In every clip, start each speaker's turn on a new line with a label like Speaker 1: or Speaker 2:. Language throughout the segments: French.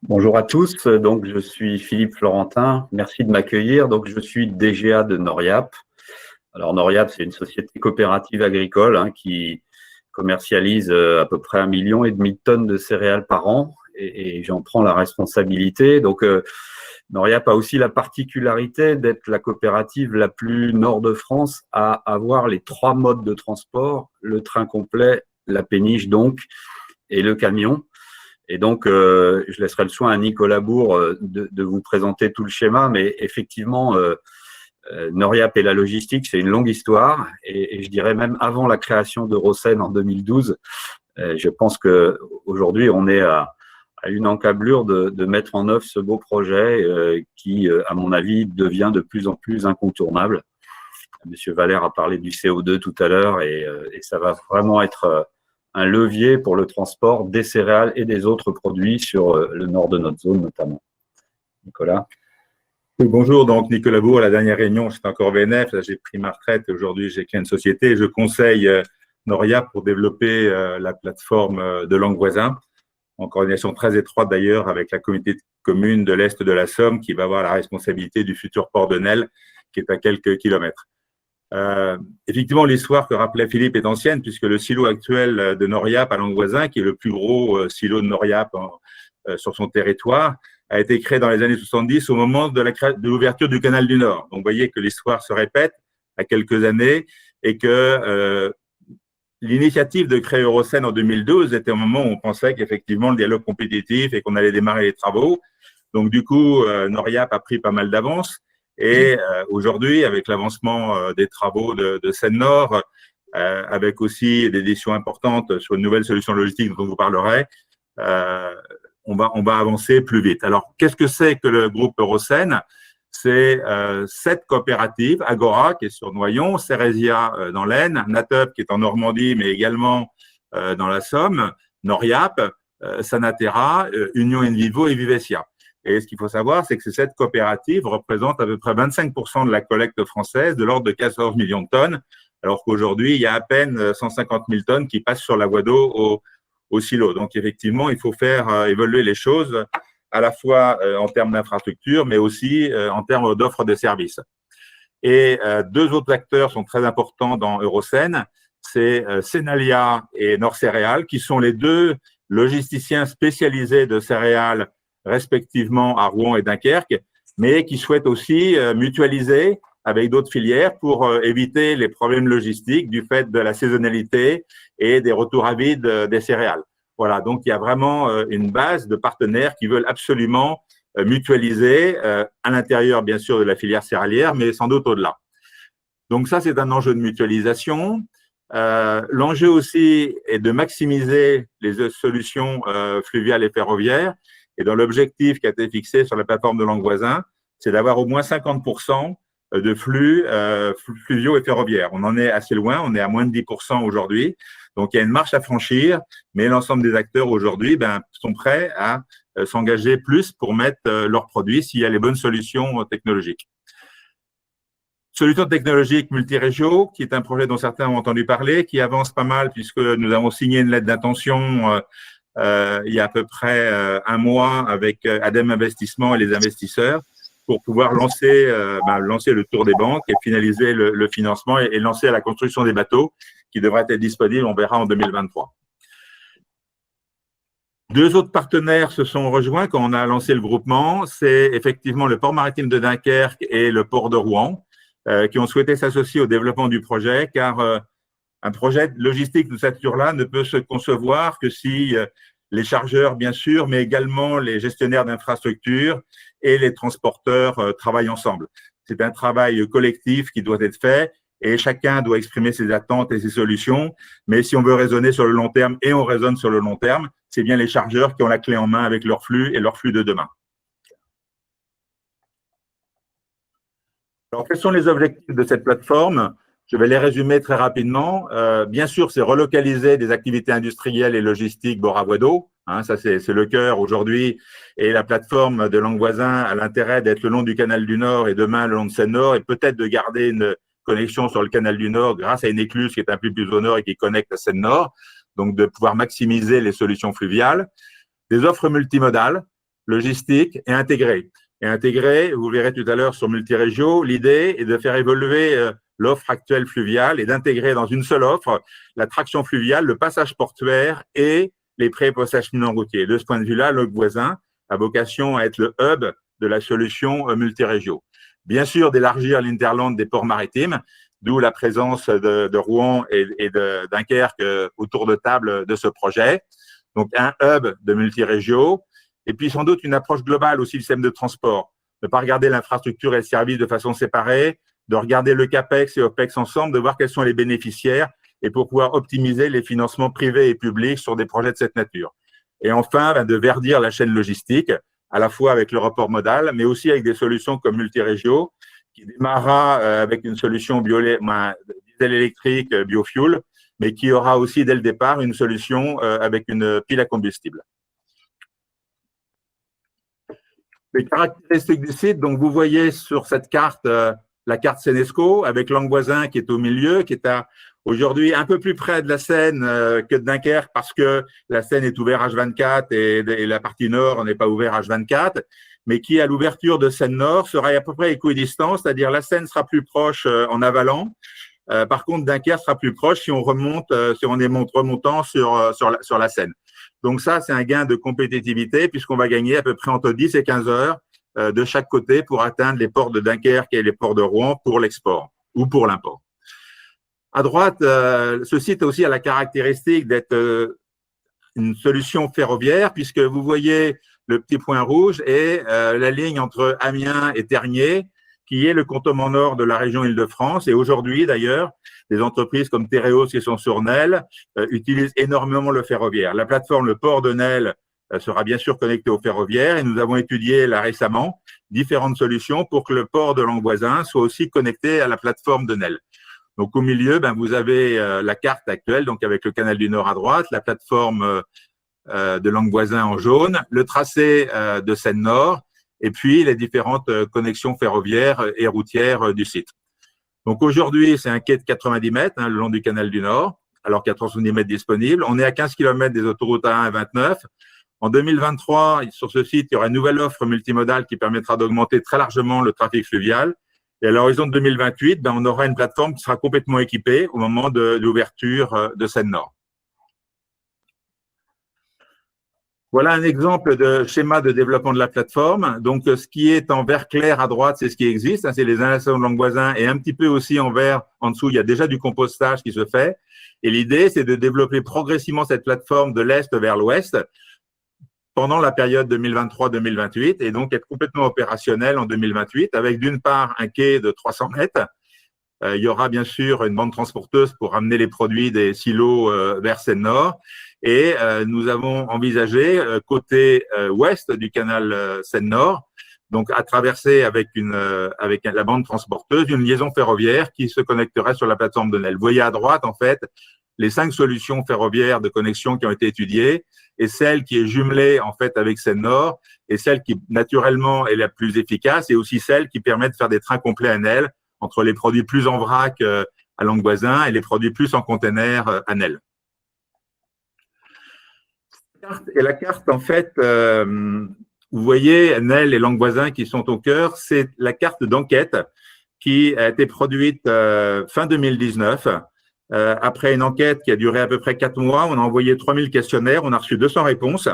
Speaker 1: Bonjour à tous, donc je suis Philippe Florentin, merci de m'accueillir. Donc je suis DGA de Noriap. Alors Noriap, c'est une société coopérative agricole qui commercialise à peu près 1,5 million de tonnes de céréales par an et j'en prends la responsabilité. Donc Noriap a aussi la particularité d'être la coopérative la plus nord de France à avoir les 3 modes de transport, le train complet, la péniche donc et le camion. Et donc, je laisserai le soin à Nicolas Bourg de vous présenter tout le schéma, mais effectivement, Noriap et la logistique, c'est une longue histoire, et je dirais même avant la création d'Eurocène en 2012, je pense qu'aujourd'hui, on est à une encablure de mettre en œuvre ce beau projet qui, à mon avis, devient de plus en plus incontournable. Monsieur Valère a parlé du CO2 tout à l'heure, et ça va vraiment être un levier pour le transport des céréales et des autres produits sur le nord de notre zone notamment. Nicolas.
Speaker 2: Oui, bonjour, donc Nicolas Bourg, à la dernière réunion, j'étais encore VNF, j'ai pris ma retraite et aujourd'hui j'ai créé une société et je conseille Noriap pour développer la plateforme de langue voisin, en coordination très étroite d'ailleurs avec la communauté de communes de l'Est de la Somme qui va avoir la responsabilité du futur port de Nesle qui est à quelques kilomètres. Effectivement, l'histoire que rappelait Philippe est ancienne puisque le silo actuel de Noriap à langue voisin, qui est le plus gros silo de Noriap sur son territoire, a été créé dans les années 70 au moment de l'ouverture du canal du Nord. Donc, vous voyez que l'histoire se répète à quelques années et que l'initiative de créer Eurocène en 2012 était au moment où on pensait qu'effectivement le dialogue compétitif et qu'on allait démarrer les travaux. Donc, du coup, Noriap a pris pas mal d'avance. Et aujourd'hui, avec l'avancement des travaux de Seine-Nord, avec aussi des décisions importantes sur une nouvelle solution logistique dont je vous parlerai, on va avancer plus vite. Alors, qu'est-ce que c'est que le groupe Eurocène? C'est 7 coopératives, Agora qui est sur Noyon, Ceresia dans l'Aisne, Nateup qui est en Normandie mais également dans la Somme, Noriap, Sanaterra, Union Envivo et Vivesia. Et ce qu'il faut savoir, c'est que ces 7 coopératives représentent à peu près 25% de la collecte française, de l'ordre de 14 millions de tonnes, alors qu'aujourd'hui, il y a à peine 150 000 tonnes qui passent sur la voie d'eau au silo. Donc, effectivement, il faut faire évoluer les choses à la fois en termes d'infrastructure, mais aussi en termes d'offres de services. Et 2 autres acteurs sont très importants dans Eurocène, c'est Senalia et Nord Céréales, qui sont les 2 logisticiens spécialisés de céréales respectivement à Rouen et Dunkerque, mais qui souhaitent aussi mutualiser avec d'autres filières pour éviter les problèmes logistiques du fait de la saisonnalité et des retours à vide des céréales. Voilà, donc il y a vraiment une base de partenaires qui veulent absolument mutualiser à l'intérieur, bien sûr, de la filière céréalière, mais sans doute au-delà. Donc ça, c'est un enjeu de mutualisation. L'enjeu aussi est de maximiser les solutions fluviales et ferroviaires. Et dans l'objectif qui a été fixé sur la plateforme de langue voisin, c'est d'avoir au moins 50% de flux fluviaux et ferroviaires. On en est assez loin, on est à moins de 10% aujourd'hui. Donc, il y a une marche à franchir, mais l'ensemble des acteurs aujourd'hui sont prêts à s'engager plus pour mettre leurs produits s'il y a les bonnes solutions technologiques. Solutions technologiques multirégiaux, qui est un projet dont certains ont entendu parler, qui avance pas mal puisque nous avons signé une lettre d'intention il y a à peu près un mois avec Adem Investissement et les investisseurs pour pouvoir lancer le tour des banques et finaliser le financement et lancer la construction des bateaux qui devraient être disponibles, on verra, en 2023. 2 autres partenaires se sont rejoints quand on a lancé le groupement. C'est effectivement le port maritime de Dunkerque et le port de Rouen qui ont souhaité s'associer au développement du projet car un projet logistique de cette nature-là ne peut se concevoir que si les chargeurs, bien sûr, mais également les gestionnaires d'infrastructures et les transporteurs travaillent ensemble. C'est un travail collectif qui doit être fait et chacun doit exprimer ses attentes et ses solutions. Mais si on veut raisonner sur le long terme, et on raisonne sur le long terme, c'est bien les chargeurs qui ont la clé en main avec leur flux et leur flux de demain. Alors, quels sont les objectifs de cette plateforme? Je vais les résumer très rapidement. Bien sûr, c'est relocaliser des activités industrielles et logistiques bord à voie d'eau. Ça, c'est le cœur aujourd'hui. Et la plateforme de langue voisin a l'intérêt d'être le long du canal du Nord et demain le long de Seine-Nord et peut-être de garder une connexion sur le canal du Nord grâce à une écluse qui est un peu plus au nord et qui connecte à Seine-Nord. Donc, de pouvoir maximiser les solutions fluviales. Des offres multimodales. logistique et intégré. Et intégré, vous verrez tout à l'heure sur Multirégio, l'idée est de faire évoluer l'offre actuelle fluviale et d'intégrer dans une seule offre la traction fluviale, le passage portuaire et les pré- et post-acheminements routiers. De ce point de vue-là, Longue-Voisin a vocation à être le hub de la solution Multirégio. Bien sûr, d'élargir l'interland des ports maritimes, d'où la présence de Rouen et de Dunkerque autour de table de ce projet. Donc, un hub de Multirégio, et puis sans doute une approche globale aussi du système de transport. Ne pas regarder l'infrastructure et le service de façon séparée, de regarder le CAPEX et OPEX ensemble, de voir quels sont les bénéficiaires et pour pouvoir optimiser les financements privés et publics sur des projets de cette nature. Et enfin, de verdir la chaîne logistique, à la fois avec le report modal, mais aussi avec des solutions comme Multirégio, qui démarrera avec une solution diesel électrique, biofuel, mais qui aura aussi dès le départ une solution avec une pile à combustible. Les caractéristiques du site, donc vous voyez sur cette carte la carte Seine-Escaut avec Languevoisin qui est au milieu, qui est aujourd'hui un peu plus près de la Seine que de Dunkerque parce que la Seine est ouverte H24 et la partie nord n'est pas ouverte H24, mais qui à l'ouverture de Seine-Nord sera à peu près équidistant, c'est-à-dire la Seine sera plus proche en avalant. Par contre, Dunkerque sera plus proche si on remonte, si on est remontant sur la Seine. Donc ça, c'est un gain de compétitivité puisqu'on va gagner à peu près entre 10 et 15 heures de chaque côté pour atteindre les ports de Dunkerque et les ports de Rouen pour l'export ou pour l'import. À droite, ce site aussi a la caractéristique d'être une solution ferroviaire puisque vous voyez le petit point rouge et la ligne entre Amiens et Tergnier qui est le contournement nord de la région Île-de-France. Et aujourd'hui, d'ailleurs, des entreprises comme Tereos qui sont sur Nesle utilisent énormément le ferroviaire. La plateforme Le Port de Nesle sera bien sûr connectée au ferroviaire et nous avons étudié là récemment différentes solutions pour que le port de Languevoisin soit aussi connecté à la plateforme de Nesle. Donc au milieu, vous avez la carte actuelle, donc avec le canal du Nord à droite, la plateforme de Languevoisin en jaune, le tracé de Seine-Nord et puis les différentes connexions ferroviaires et routières du site. Donc aujourd'hui, c'est un quai de 90 mètres le long du canal du Nord, alors qu'il y a 370 mètres disponibles. On est à 15 km des autoroutes A1 et 29. En 2023, sur ce site, il y aura une nouvelle offre multimodale qui permettra d'augmenter très largement le trafic fluvial. Et à l'horizon de 2028, on aura une plateforme qui sera complètement équipée au moment de l'ouverture de Seine-Nord. Voilà un exemple de schéma de développement de la plateforme. Donc, ce qui est en vert clair à droite, c'est ce qui existe. C'est les installations de Languevoisin et un petit peu aussi en vert en dessous, il y a déjà du compostage qui se fait. Et l'idée, c'est de développer progressivement cette plateforme de l'Est vers l'Ouest pendant la période 2023-2028 et donc être complètement opérationnel en 2028 avec d'une part un quai de 300 mètres. Il y aura bien sûr une bande transporteuse pour amener les produits des silos vers Seine-Nord. Et nous avons envisagé, côté ouest du canal Seine-Nord, donc à traverser avec la bande transporteuse, une liaison ferroviaire qui se connecterait sur la plateforme de Nesle. Vous voyez à droite, en fait, les 5 solutions ferroviaires de connexion qui ont été étudiées et celle qui est jumelée, en fait, avec Seine-Nord et celle qui, naturellement, est la plus efficace et aussi celle qui permet de faire des trains complets à Nesle entre les produits plus en vrac à Languevoisin et les produits plus en container à Nesle. Et la carte, en fait, vous voyez Nesle et Languevoisin qui sont au cœur, c'est la carte d'enquête qui a été produite fin 2019. Après une enquête qui a duré à peu près 4 mois, on a envoyé 3000 questionnaires, on a reçu 200 réponses.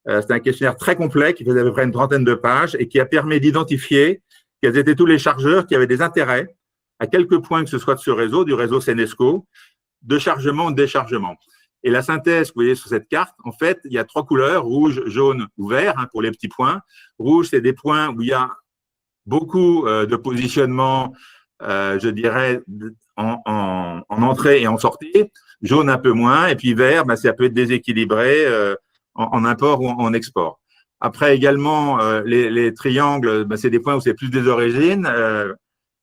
Speaker 2: C'est un questionnaire très complet qui faisait à peu près une trentaine de pages et qui a permis d'identifier quels étaient tous les chargeurs qui avaient des intérêts à quelques points que ce soit de ce réseau, du réseau Seine-Escaut, de chargement ou de déchargement. Et la synthèse que vous voyez sur cette carte, en fait, il y a 3 couleurs, rouge, jaune ou vert pour les petits points. Rouge, c'est des points où il y a beaucoup de positionnement, je dirais, en entrée et en sortie. Jaune un peu moins. Et puis vert, ça peut être déséquilibré en import ou en export. Après également, les triangles, c'est des points où c'est plus des origines.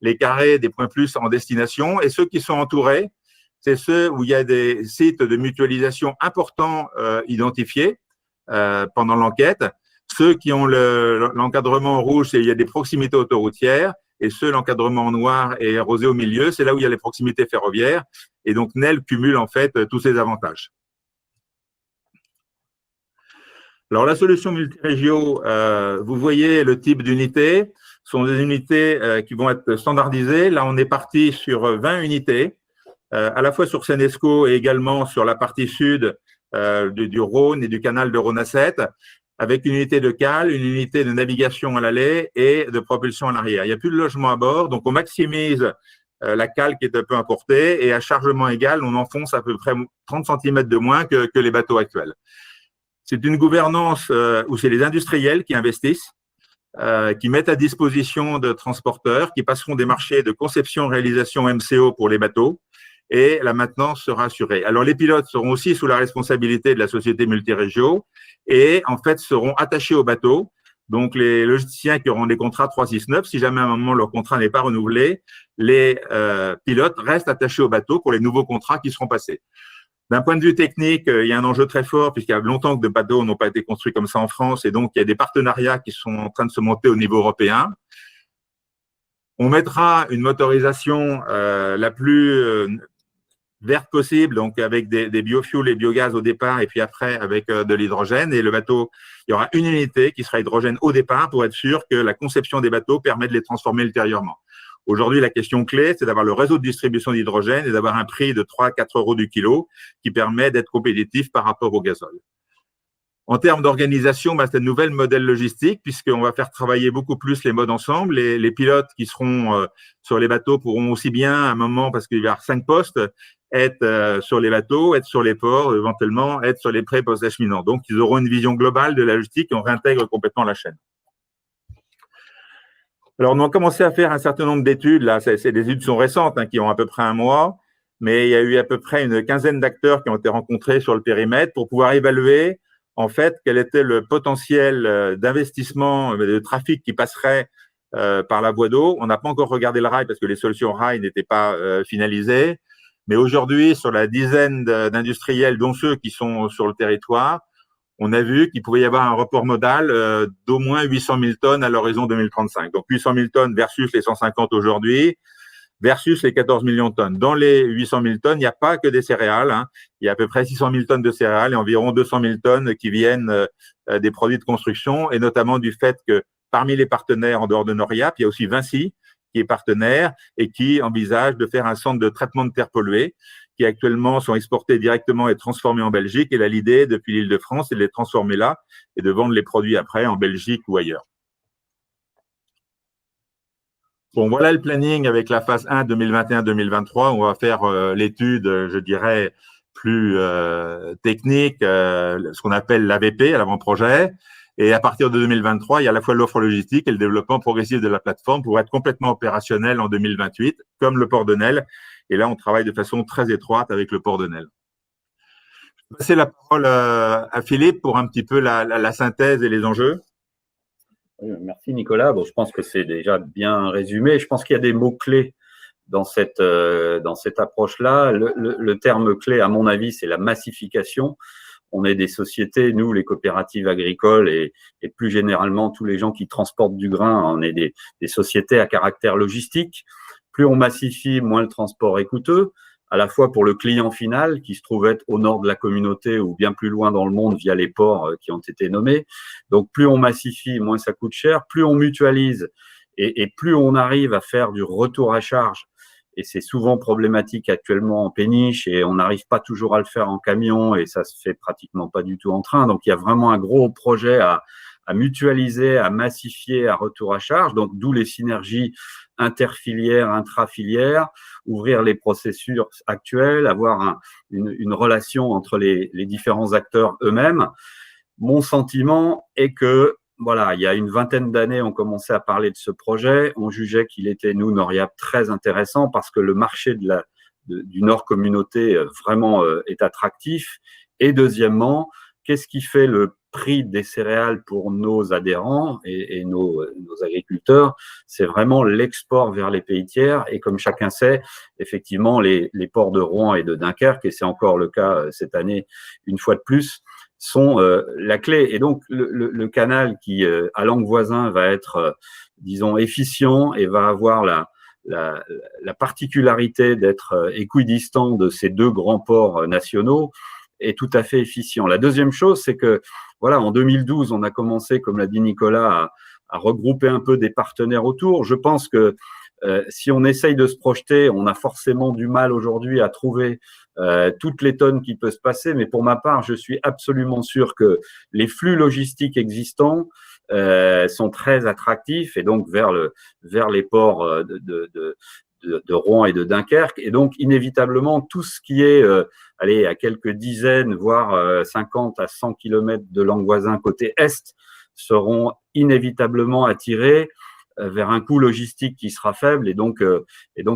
Speaker 2: Les carrés, des points plus en destination. Et ceux qui sont entourés, c'est ceux où il y a des sites de mutualisation importants identifiés pendant l'enquête. Ceux qui ont l'encadrement en rouge, c'est il y a des proximités autoroutières. Et ceux, l'encadrement en noir et rosé au milieu, c'est là où il y a les proximités ferroviaires. Et donc, Nesle cumule en fait tous ces avantages. Alors, la solution multirégio, vous voyez le type d'unités, sont des unités qui vont être standardisées. Là, on est parti sur 20 unités, à la fois sur Seine-Escaut et également sur la partie sud du Rhône et du canal de Rhône à 7, avec une unité de cale, une unité de navigation à l'allée et de propulsion à l'arrière. Il n'y a plus de logement à bord, donc on maximise la cale qui est un peu importée et à chargement égal, on enfonce à peu près 30 cm de moins que les bateaux actuels. C'est une gouvernance où c'est les industriels qui investissent, qui mettent à disposition de transporteurs, qui passeront des marchés de conception, réalisation MCO pour les bateaux, et la maintenance sera assurée. Alors, les pilotes seront aussi sous la responsabilité de la société multirégio et, en fait, seront attachés au bateau. Donc, les logisticiens qui auront des contrats 369, si jamais à un moment leur contrat n'est pas renouvelé, les pilotes restent attachés au bateau pour les nouveaux contrats qui seront passés. D'un point de vue technique, il y a un enjeu très fort puisqu'il y a longtemps que de bateaux n'ont pas été construits comme ça en France et donc il y a des partenariats qui sont en train de se monter au niveau européen. On mettra une motorisation la plus verte possible, donc avec des biofuels et biogaz au départ et puis après avec de l'hydrogène. Et le bateau, il y aura une unité qui sera hydrogène au départ pour être sûr que la conception des bateaux permet de les transformer ultérieurement. Aujourd'hui, la question clé, c'est d'avoir le réseau de distribution d'hydrogène et d'avoir un prix de 3 à 4 euros du kilo qui permet d'être compétitif par rapport au gazole. En termes d'organisation, c'est un nouvel modèle logistique puisqu'on va faire travailler beaucoup plus les modes ensemble. Les pilotes qui seront sur les bateaux pourront aussi bien, à un moment, parce qu'il y aura 5 postes, être sur les bateaux, être sur les ports, éventuellement être sur les pré- et post-acheminants. Donc, ils auront une vision globale de la logistique et on réintègre complètement la chaîne. Alors, on a commencé à faire un certain nombre d'études. Là, des études sont récentes, qui ont à peu près un mois, mais il y a eu à peu près une quinzaine d'acteurs qui ont été rencontrés sur le périmètre pour pouvoir évaluer, en fait, quel était le potentiel d'investissement, de trafic qui passerait par la voie d'eau. On n'a pas encore regardé le rail parce que les solutions rail n'étaient pas finalisées. Mais aujourd'hui, sur la dizaine d'industriels, dont ceux qui sont sur le territoire, on a vu qu'il pouvait y avoir un report modal d'au moins 800 000 tonnes à l'horizon 2035. Donc 800 000 tonnes versus les 150 aujourd'hui, versus les 14 millions de tonnes. Dans les 800 000 tonnes, il n'y a pas que des céréales. Il y a à peu près 600 000 tonnes de céréales et environ 200 000 tonnes qui viennent des produits de construction, et notamment du fait que parmi les partenaires en dehors de Noriap, il y a aussi Vinci qui est partenaire et qui envisage de faire un centre de traitement de terres polluées qui actuellement sont exportés directement et transformés en Belgique. Et là, l'idée, depuis l'Île-de-France, c'est de les transformer là et de vendre les produits après en Belgique ou ailleurs. Bon, voilà le planning avec la phase 1 2021-2023. On va faire l'étude, je dirais, plus technique, ce qu'on appelle l'AVP, à l'avant-projet. Et à partir de 2023, il y a à la fois l'offre logistique et le développement progressif de la plateforme pour être complètement opérationnel en 2028, comme le port de Nesle. Et là, on travaille de façon très étroite avec le port de Nesle. Je vais passer la parole à Philippe pour un petit peu la synthèse et les enjeux.
Speaker 1: Merci Nicolas. Bon, je pense que c'est déjà bien résumé. Je pense qu'il y a des mots-clés dans cette approche-là. Le terme clé, à mon avis, c'est la massification. On est des sociétés, nous, les coopératives agricoles et plus généralement tous les gens qui transportent du grain, on est des sociétés à caractère logistique. Plus on massifie, moins le transport est coûteux, à la fois pour le client final qui se trouve être au nord de la communauté ou bien plus loin dans le monde via les ports qui ont été nommés. Donc plus on massifie, moins ça coûte cher, plus on mutualise et plus on arrive à faire du retour à charge. Et c'est souvent problématique actuellement en péniche et on n'arrive pas toujours à le faire en camion et ça se fait pratiquement pas du tout en train. Donc il y a vraiment un gros projet à mutualiser, à massifier, à retour à charge. Donc d'où les synergies interfilières, intrafilières, ouvrir les processus actuels, avoir une relation entre les différents acteurs eux-mêmes. Mon sentiment est que voilà, il y a une vingtaine d'années, on commençait à parler de ce projet. On jugeait qu'il était, nous, Noriap, très intéressant parce que le marché du Nord communauté vraiment est attractif. Et deuxièmement, qu'est-ce qui fait le prix des céréales pour nos adhérents et nos agriculteurs? C'est vraiment l'export vers les pays tiers. Et comme chacun sait, effectivement, les ports de Rouen et de Dunkerque, et c'est encore le cas cette année une fois de plus, sont la clé. Et donc, le canal qui, à Languevoisin, va être, disons, efficient et va avoir la particularité d'être équidistant de ces deux grands ports nationaux, est tout à fait efficient. La deuxième chose, c'est que voilà, en 2012, on a commencé, comme l'a dit Nicolas, à regrouper un peu des partenaires autour. Je pense que si on essaye de se projeter, on a forcément du mal aujourd'hui à trouver toutes les tonnes qui peuvent se passer. Mais pour ma part, je suis absolument sûr que les flux logistiques existants sont très attractifs et donc vers les ports de Rouen et de Dunkerque. Et donc, inévitablement, tout ce qui est à quelques dizaines, voire 50 à 100 kilomètres de Languevoisin côté Est, seront inévitablement attirés vers un coût logistique qui sera faible et donc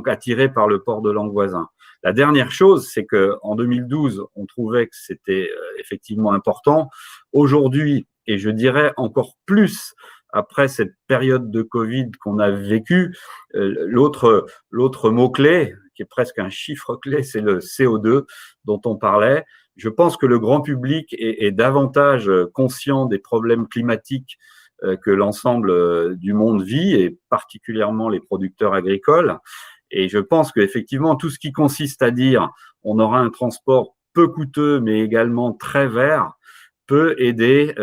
Speaker 1: attirés par le port de Languevoisin. La dernière chose, c'est que en 2012, on trouvait que c'était effectivement important. Aujourd'hui, et je dirais encore plus après cette période de Covid qu'on a vécue, l'autre mot-clé, qui est presque un chiffre clé, c'est le CO2 dont on parlait. Je pense que le grand public est davantage conscient des problèmes climatiques que l'ensemble du monde vit, et particulièrement les producteurs agricoles. Et je pense qu'effectivement, tout ce qui consiste à dire on aura un transport peu coûteux, mais également très vert, peut aider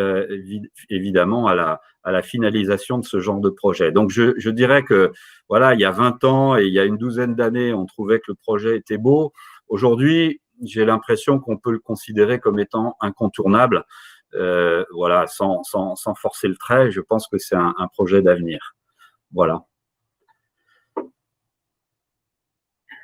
Speaker 1: évidemment à la finalisation de ce genre de projet. Donc, je dirais que voilà, il y a 20 ans et il y a une douzaine d'années, on trouvait que le projet était beau. Aujourd'hui, j'ai l'impression qu'on peut le considérer comme étant incontournable. Voilà, sans forcer le trait, je pense que c'est un projet d'avenir. Voilà.